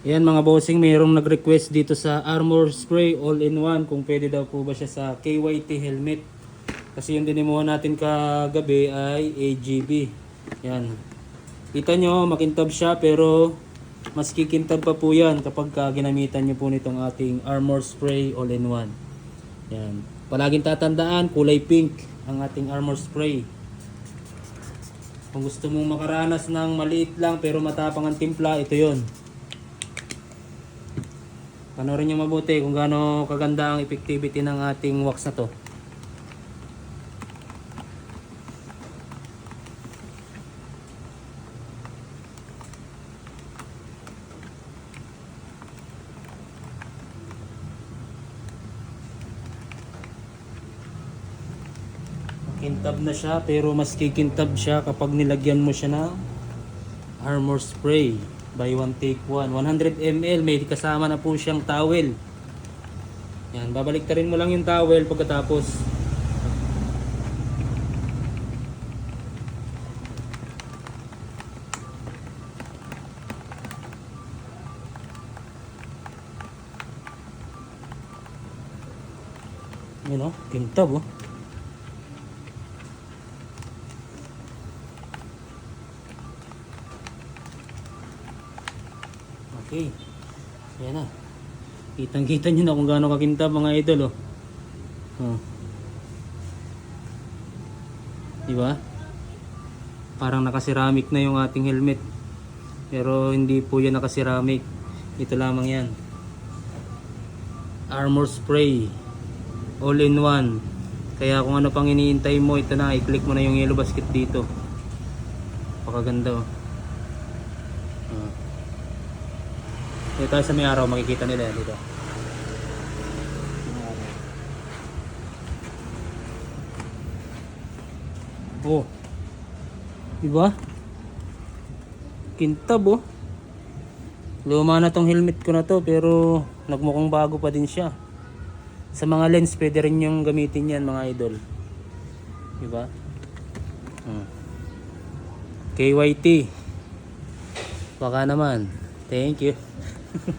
Yan mga bossing, mayroong nag-request dito sa Armor Spray All-in-One kung pwede daw po ba siya sa KYT helmet. Kasi yung dinimuhan natin kagabi ay AGB. Yan. Kita nyo, makintab siya pero mas kikintab pa po yan kapag ginamitan nyo po nitong ating Armor Spray All-in-One. Yan. Palaging tatandaan, kulay pink ang ating Armor Spray. Kung gusto mong makaranas ng maliit lang pero matapang ang timpla, ito yon. Panoorin nyo mabuti kung gaano kaganda ang effectivity ng ating wax na to. Kintab na siya pero mas kikintab siya kapag nilagyan mo siya ng Armor Spray. Buy one take one. 100 ml. May kasama na po siyang towel. Yan. Babaliktarin mo lang yung towel pagkatapos. Yun o. Kintab o. Okay. Ayan na. Kitang-kita nyo na kung gaano kakintab mga idol, oh. Oh. Diba? Parang nakaceramic na yung ating helmet. Pero hindi po yan nakaceramic. Ito lamang yan. Armor Spray All-in-One. Kaya kung ano pang iniintay mo, ito na. I-click mo na yung yellow basket dito. Pakaganda, oh. Dito tayo sa may araw, makikita nila yan dito. Oh. Diba? Kintab oh. Luma na tong helmet ko na to pero nagmukhang bago pa din siya. Sa mga lens pwede rin yung gamitin yan mga idol. Diba? KYT. Baka naman. Thank you.